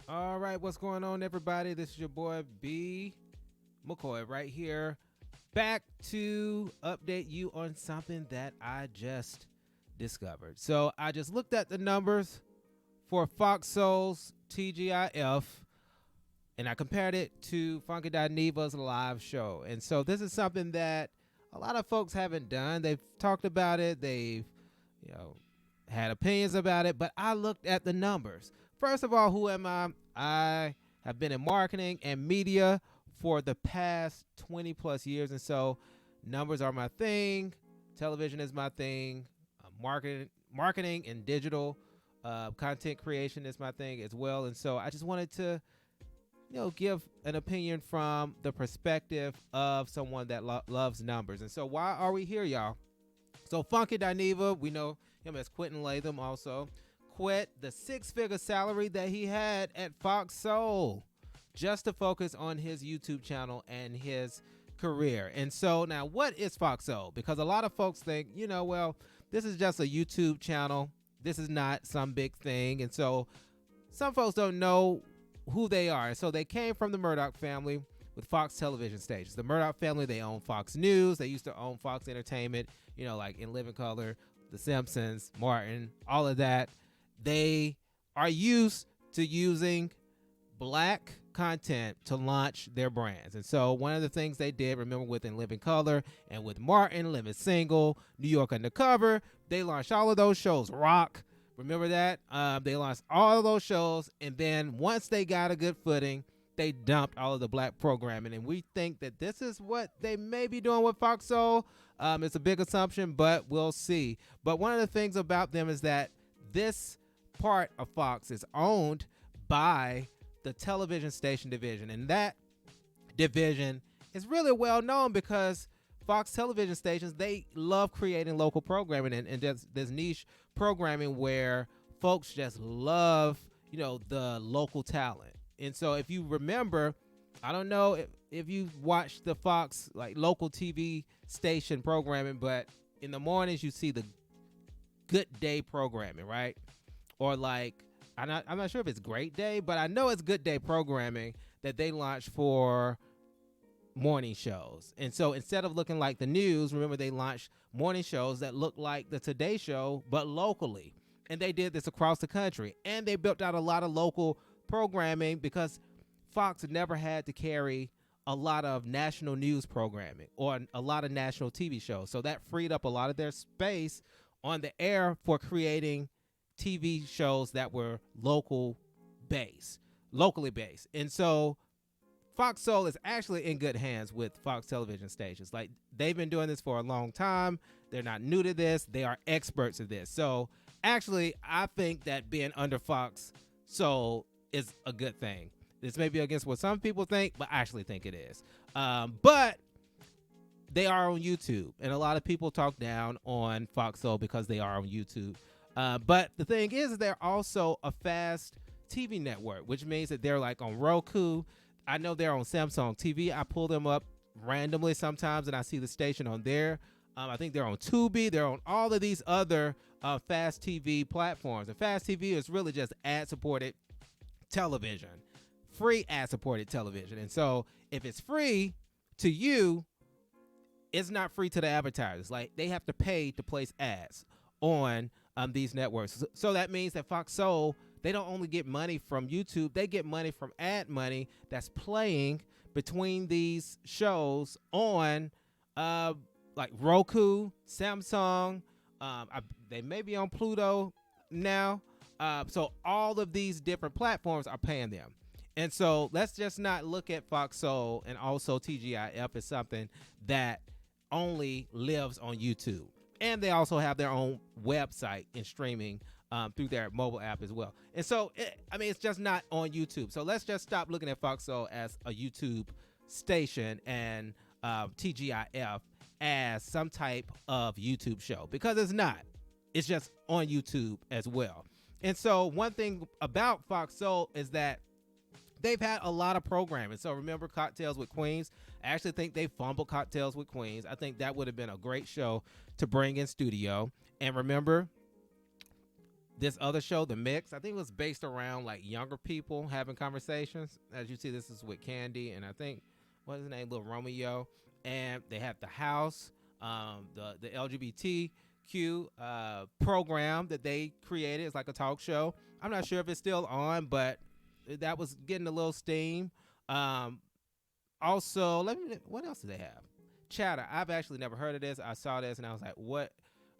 All right, what's going on, everybody? This is your boy B McCoy right here, back to update you on something that I just discovered. So I just looked at the numbers for Fox Soul's TGIF, and I compared it to Funky Dineva's live show. And so this is something that a lot of folks haven't done. They've talked about it. They've, you know, had opinions about it, but I looked at the numbers. First of all, who am I? I have been in marketing and media for the past 20 plus years. And so numbers are my thing. Television is my thing. Marketing and digital content creation is my thing as well. And so I just wanted to, give an opinion from the perspective of someone that loves numbers. And so why are we here, y'all? So Funky Dineva, we know him as Quenten Latham, also quit the six-figure salary that he had at Fox Soul just to focus on his YouTube channel and his career. And so now, what is Fox Soul? Because a lot of folks think, well, this is just a YouTube channel. This is not some big thing. And so some folks don't know who they are. So they came from the Murdoch family with Fox television stations. The Murdoch family, they own Fox News. They used to own Fox Entertainment, like In Living Color, The Simpsons, Martin, all of that. They are used to using black content to launch their brands. And so one of the things they did, remember, with In Living Color and with Martin, Living Single, New York Undercover, they launched all of those shows. Rock, remember that? They launched all of those shows, and then once they got a good footing, they dumped all of the black programming. And we think that this is what they may be doing with Fox Soul. It's a big assumption, but we'll see. But one of the things about them is that this part of Fox is owned by the television station division, and that division is really well known because Fox television stations, they love creating local programming and there's niche programming where folks just love the local talent. And so if you remember, I don't know if you watched the Fox local TV station programming, but in the mornings you see the Good Day programming, right? Or I'm not sure if it's Great Day, but I know it's Good Day programming that they launched for morning shows. And so instead of looking like the news, remember, they launched morning shows that look like the Today Show, but locally. And they did this across the country. And they built out a lot of local programming because Fox never had to carry a lot of national news programming or a lot of national TV shows. So that freed up a lot of their space on the air for creating TV shows that were locally based. And so Fox Soul is actually in good hands with Fox television stations. They've been doing this for a long time. They're not new to this. They are experts at this. So actually, I think that being under Fox Soul is a good thing. This may be against what some people think, but I actually think it is. But they are on YouTube, and a lot of people talk down on Fox Soul because they are on YouTube. But the thing is, they're also a fast TV network, which means that they're on Roku. I know they're on Samsung TV. I pull them up randomly sometimes, and I see the station on there. I think they're on Tubi. They're on all of these other fast TV platforms. And fast TV is really just ad-supported television, free ad-supported television. And so if it's free to you, it's not free to the advertisers. They have to pay to place ads on these networks. So that means that Fox Soul, they don't only get money from YouTube, they get money from ad money that's playing between these shows on Roku, Samsung. They may be on Pluto now. So all of these different platforms are paying them. And so let's just not look at Fox Soul and also TGIF as something that only lives on YouTube. And they also have their own website and streaming through their mobile app as well. And so, it's just not on YouTube. So let's just stop looking at Fox Soul as a YouTube station and TGIF as some type of YouTube show, because it's not. It's just on YouTube as well. And so one thing about Fox Soul is that they've had a lot of programming. So remember Cocktails with Queens? I actually think they fumbled Cocktails with Queens. I think that would have been a great show to bring in studio. And remember, this other show, The Mix, I think it was based around like younger people having conversations. As you see, this is with Candy and I think what's his name, Little Romeo, and they have the House, the LGBTQ program that they created. It's like a talk show. I'm not sure if it's still on, but that was getting a little steam. Also, what else do they have? Chatter. I've actually never heard of this. I saw this and I was like, what?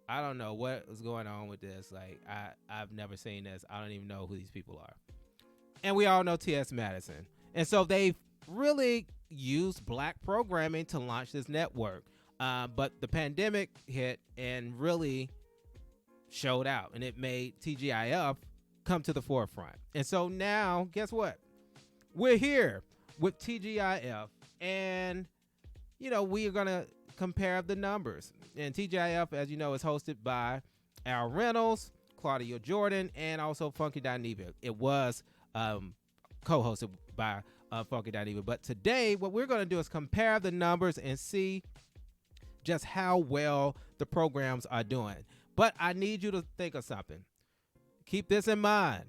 I don't know what is going on with this. Like, I've never seen this. I don't even know who these people are. And we all know T.S. Madison. And so they've really used black programming to launch this network. But the pandemic hit and really showed out. And it made TGIF come to the forefront. And so now, guess what? We're here with TGIF. And, you know, we are going to compare the numbers. And TGIF, as you know, is hosted by Al Reynolds, Claudia Jordan, and also Funky Dineva. It was co-hosted by Funky Dineva. But today, what we're going to do is compare the numbers and see just how well the programs are doing. But I need you to think of something. Keep this in mind.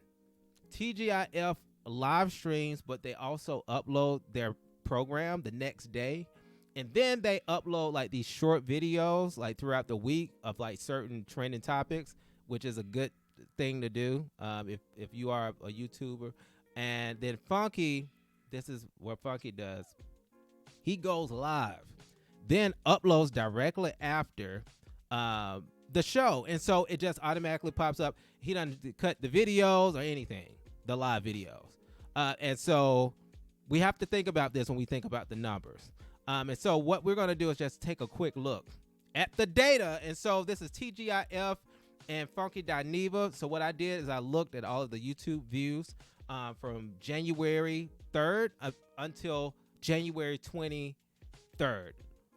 TGIF live streams, but they also upload their program the next day. And then they upload like these short videos like throughout the week of like certain trending topics, which is a good thing to do if you are a YouTuber. And then Funky, this is what Funky does. He goes live, then uploads directly after the show. And so it just automatically pops up. He doesn't cut the videos or anything, the live videos. And so we have to think about this when we think about the numbers. And so what we're going to do is just take a quick look at the data. And so this is TGIF and Funky Dineva. So what I did is I looked at all of the YouTube views from January 3rd until January 23rd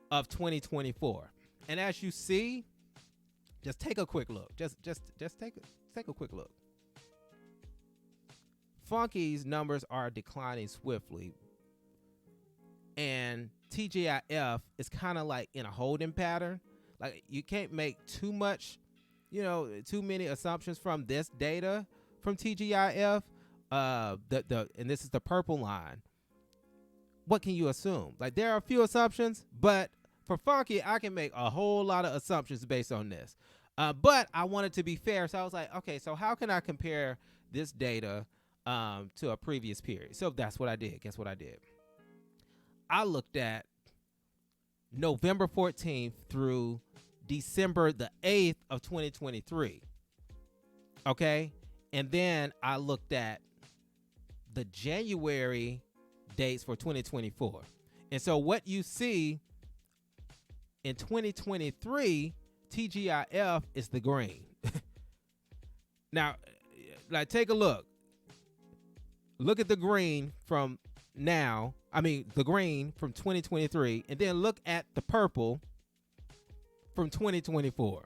of 2024. And as you see, just take a quick look. Just take a quick look. Funky's numbers are declining swiftly. And TGIF is kind of like in a holding pattern. Like you can't make too many assumptions from this data from TGIF. And this is the purple line. What can you assume? Like there are a few assumptions, but for Funky, I can make a whole lot of assumptions based on this. But I wanted to be fair, so I was like, okay, so how can I compare this data to a previous period? So that's what I did. Guess what I did? I looked at November 14th through December the 8th of 2023. Okay? And then I looked at the January dates for 2024. And so what you see in 2023, TGIF is the green. Now, like take a look. Look at the green from now. The green from 2023, and then look at the purple from 2024.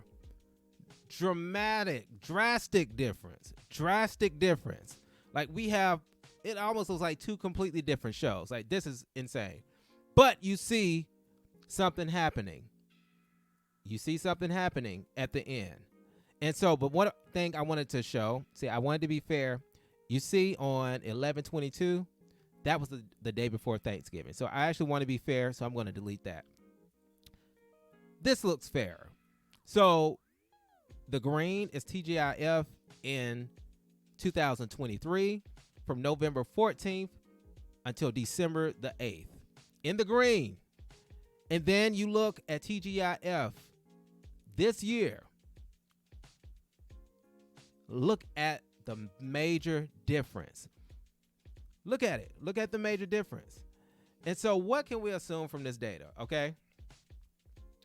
Drastic difference. Like we have, it almost looks like two completely different shows. Like this is insane. But you see something happening. You see something happening at the end. And so, but one thing I wanted to show, I wanted to be fair. You see on 11/22, that was the day before Thanksgiving. So I actually want to be fair, so I'm going to delete that. This looks fair. So the green is TGIF in 2023 from November 14th until December the 8th. In the green. And then you look at TGIF this year. Look at the major difference. Look at it. Look at the major difference. And so what can we assume from this data? Okay.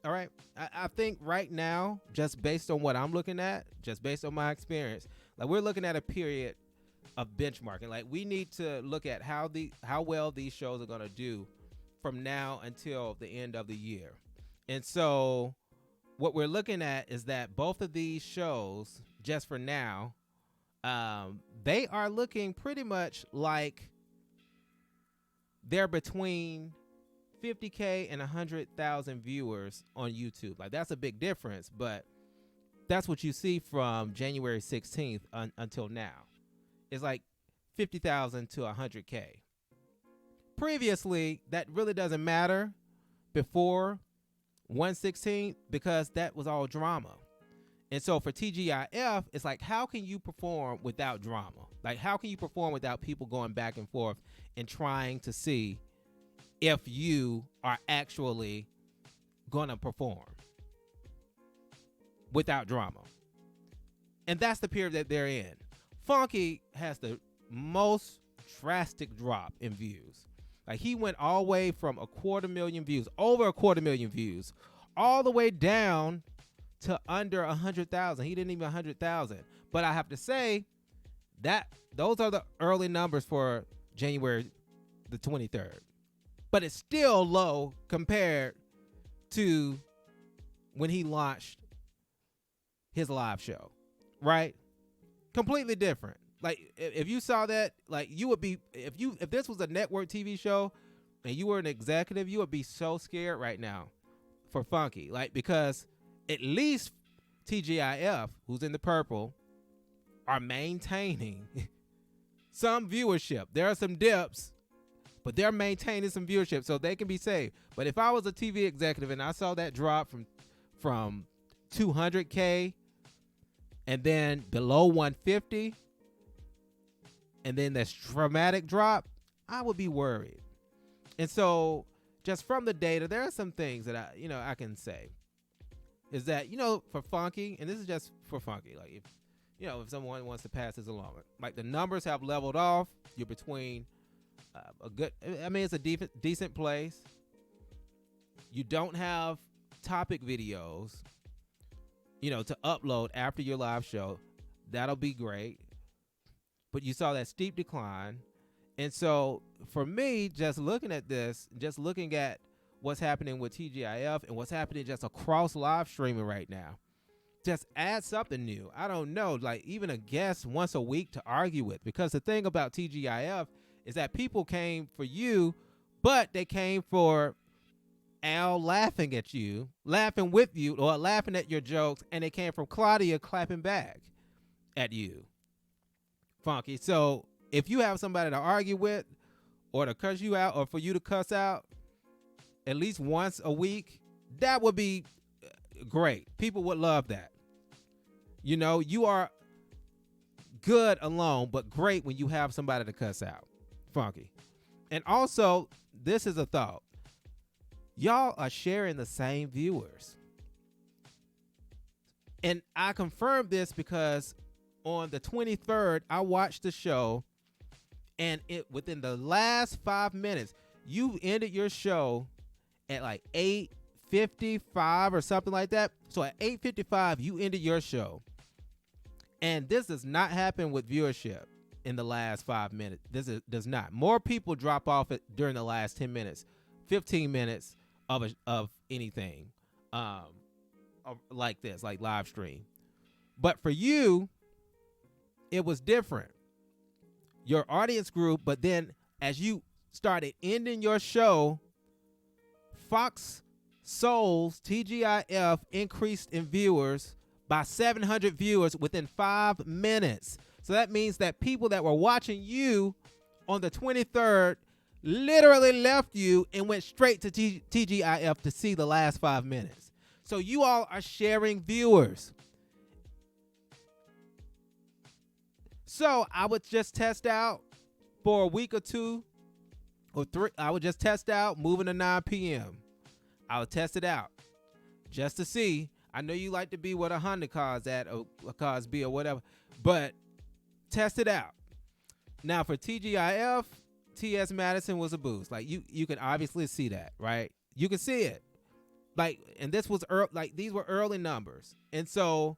All right. I think right now, just based on what I'm looking at, just based on my experience, like we're looking at a period of benchmarking. Like we need to look at how well these shows are going to do from now until the end of the year. And so what we're looking at is that both of these shows, just for now, they are looking pretty much like they're between 50K and 100,000 viewers on YouTube. Like that's a big difference, but that's what you see from January 16th until now. It's like 50,000 to 100K. Previously, that really doesn't matter before 116 because that was all drama. And so for TGIF, it's like, how can you perform without drama? Like, how can you perform without people going back and forth and trying to see if you are actually going to perform without drama? And that's the period that they're in. Funky has the most drastic drop in views. Like, he went all the way from 250,000 views, over 250,000 views, all the way down to under 100,000. He didn't even 100,000. But I have to say that those are the early numbers for January the 23rd. But it's still low compared to when he launched his live show, right? Completely different. Like, if you saw that, like, you would be, if this was a network TV show and you were an executive, you would be so scared right now for Funky. Like, because at least TGIF, who's in the purple, are maintaining some viewership. There are some dips, but they're maintaining some viewership so they can be saved. But if I was a TV executive and I saw that drop from 200K and then below 150, and then this dramatic drop, I would be worried. And so just from the data, there are some things that I can say is that, for Funky, and this is just for Funky, like, if someone wants to pass this along, like, the numbers have leveled off. You're between it's a decent place. You don't have topic videos, to upload after your live show. That'll be great. But you saw that steep decline. And so for me, just looking at this, just looking at what's happening with TGIF and what's happening just across live streaming right now, just add something new. I don't know, like even a guest once a week to argue with. Because the thing about TGIF is that people came for you, but they came for Al laughing at you, laughing with you, or laughing at your jokes, and they came from Claudia clapping back at you, Funky. So if you have somebody to argue with or to cuss you out or for you to cuss out at least once a week, that would be great. People would love that. You are good alone, but great when you have somebody to cuss out, Funky. And also, this is a thought. Y'all are sharing the same viewers. And I confirmed this because on the 23rd, I watched the show, and within the last 5 minutes, you ended your show at like 8:55 or something like that. So at 8:55, you ended your show. And this does not happen with viewership in the last 5 minutes. Does not. More people drop off during the last 10 minutes, 15 minutes of anything like this, like live stream. But for you, it was different. Your audience grew, but then as you started ending your show, Fox Soul's TGIF increased in viewers by 700 viewers within 5 minutes. So that means that people that were watching you on the 23rd literally left you and went straight to TGIF to see the last 5 minutes. So you all are sharing viewers. So I would just test out for a week or 2 or 3. I would just test out moving to 9 p.m. I would test it out just to see. I know you like to be what a Honda car's at or a car's be or whatever, but test it out. Now for TGIF, T.S. Madison was a boost. Like you can obviously see that, right? You can see it. Like, and this was these were early numbers, and so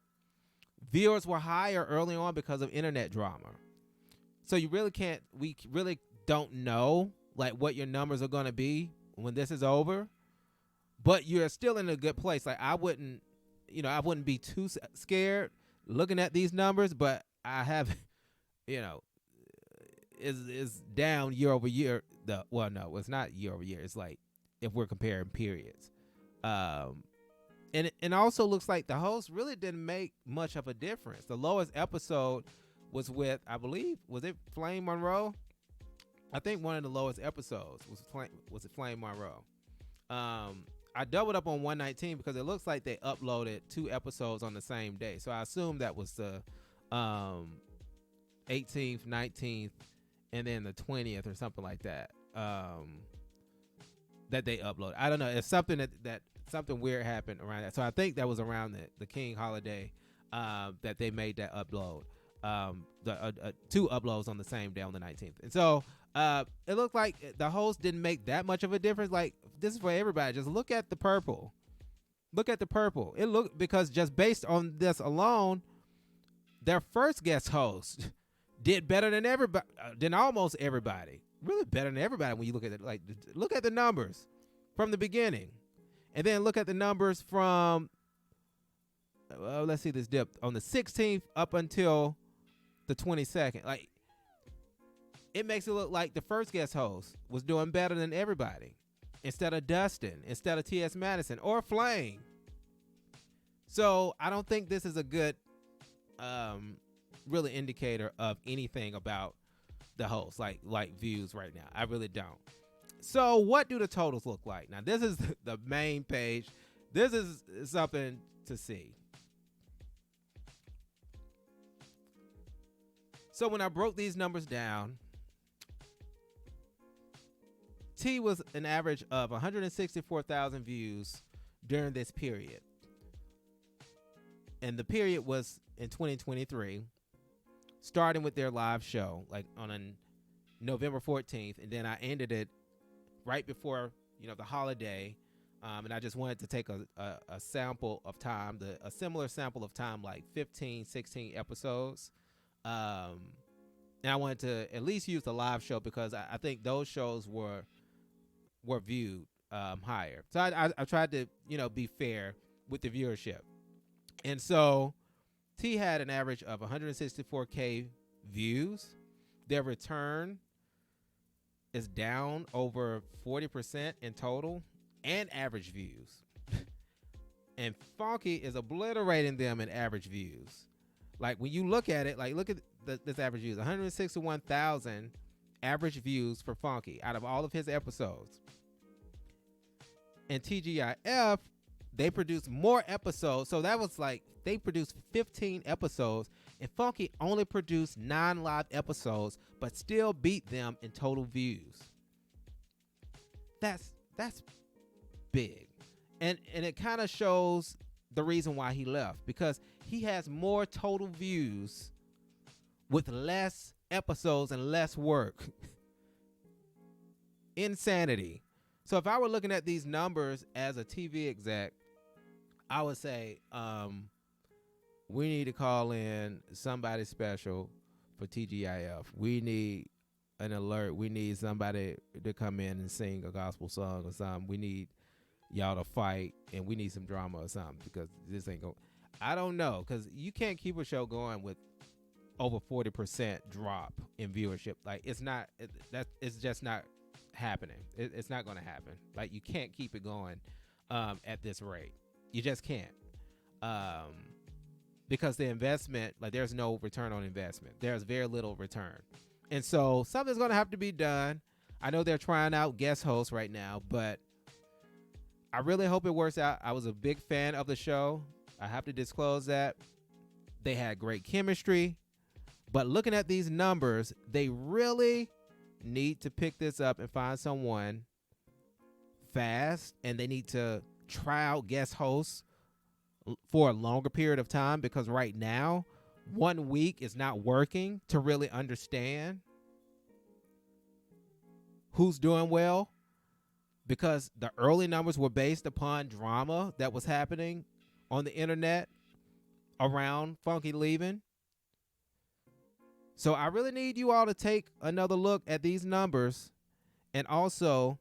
viewers were higher early on because of internet drama. So we really don't know like what your numbers are going to be when this is over, but you're still in a good place. Like I wouldn't be too scared looking at these numbers, but I have, is down year over year. No, it's not year over year. It's like if we're comparing periods, And it also looks like the host really didn't make much of a difference. The lowest episode was with, I believe, was it Flame Monroe? I think one of the lowest episodes was it Flame Monroe. I doubled up on 119 because it looks like they uploaded 2 episodes on the same day. So I assume that was the 18th, 19th, and then the 20th or something like that. That they uploaded. I don't know. It's something that something weird happened around that. So I think that was around the King holiday that they made that upload. The 2 uploads on the same day on the 19th. And so it looked like the host didn't make that much of a difference. Like, this is for everybody. Just look at the purple. Look at the purple. It looked, because just based on this alone, their first guest host did better than everybody, than almost everybody. Really better than everybody when you look at it. Like, look at the numbers from the beginning, and then look at the numbers from. Let's see this dip on the 16th up until the 22nd. Like, it makes it look like the first guest host was doing better than everybody, instead of Dustin, instead of T.S. Madison or Flame. So I don't think this is a good, really indicator of anything about the host, like views right now. I really don't. So what do the totals look like? Now, this is the main page. This is something to see. So when I broke these numbers down, T was an average of 164,000 views during this period. And the period was in 2023, starting with their live show, like on November 14th. And then I ended it right before, the holiday. And I just wanted to take a sample of time, a similar sample of time, like 15, 16 episodes. And I wanted to at least use the live show because I think those shows were viewed higher. So I tried to, be fair with the viewership. And so T had an average of 164K views. Their return is down over 40% in total and average views. And Funky is obliterating them in average views. Like, when you look at it, like, look at this average views, 161,000 average views for Funky out of all of his episodes. And TGIF, they produced more episodes. So that was like, they produced 15 episodes, and Funky only produced 9 live episodes, but still beat them in total views. That's big. And it kind of shows the reason why he left, because he has more total views with less episodes and less work. Insanity. So if I were looking at these numbers as a TV exec, I would say, we need to call in somebody special for TGIF. We need an alert. We need somebody to come in and sing a gospel song or something. We need y'all to fight, and we need some drama or something, because this ain't going. I don't know, because you can't keep a show going with over 40% drop in viewership. Like, it's just not happening. It's not going to happen. Like, you can't keep it going at this rate. You just can't. Because the investment, like, there's no return on investment. There's very little return. And so something's going to have to be done. I know they're trying out guest hosts right now, but I really hope it works out. I was a big fan of the show. I have to disclose that. They had great chemistry. But looking at these numbers, they really need to pick this up and find someone fast. And they need to try out guest hosts for a longer period of time, because right now, 1 week is not working to really understand who's doing well, because the early numbers were based upon drama that was happening on the internet around Funky leaving. So I really need you all to take another look at these numbers, and also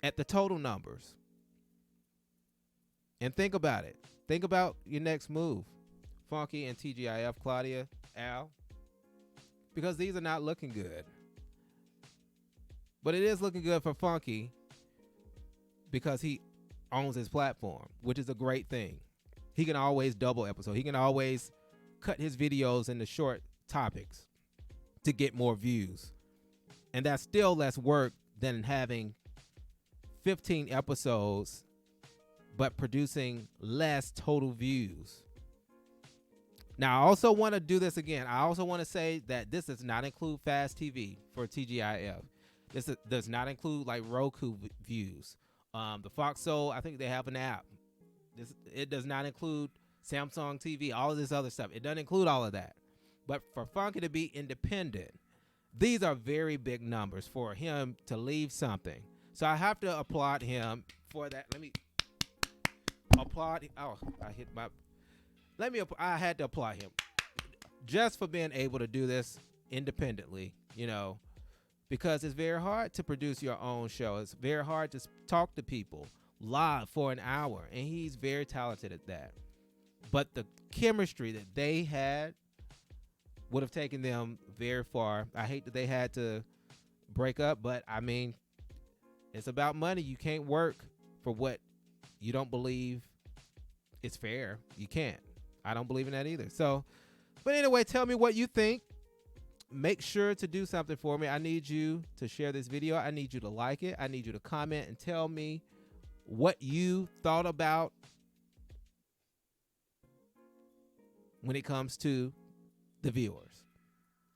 at the total numbers. And think about it. Think about your next move. Funky and TGIF, Claudia, Al. Because these are not looking good. But it is looking good for Funky, because he owns his platform, which is a great thing. He can always double episode. He can always cut his videos into short topics to get more views. And that's still less work than having 15 episodes but producing less total views. Now, I also want to do this again. I also want to say that this does not include Fast TV for TGIF. This does not include like Roku views. The Fox Soul, I think they have an app. It does not include Samsung TV, all of this other stuff. It doesn't include all of that. But for Funky to be independent, these are very big numbers for him to leave something. So I have to applaud him for that. Let me applaud. Oh, I hit my. I had to applaud him just for being able to do this independently, you know, because it's very hard to produce your own show. It's very hard to talk to people live for an hour, and he's very talented at that. But the chemistry that they had would have taken them very far. I hate that they had to break up, but I mean, it's about money. You can't work for what you don't believe is fair. You can't. I don't believe in that either. So, but anyway, tell me what you think. Make sure to do something for me. I need you to share this video. I need you to like it. I need you to comment and tell me what you thought about when it comes to the viewers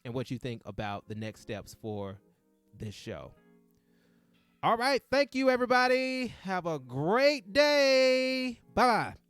and what you think about the next steps for this show. All right. Thank you, everybody. Have a great day. Bye-bye.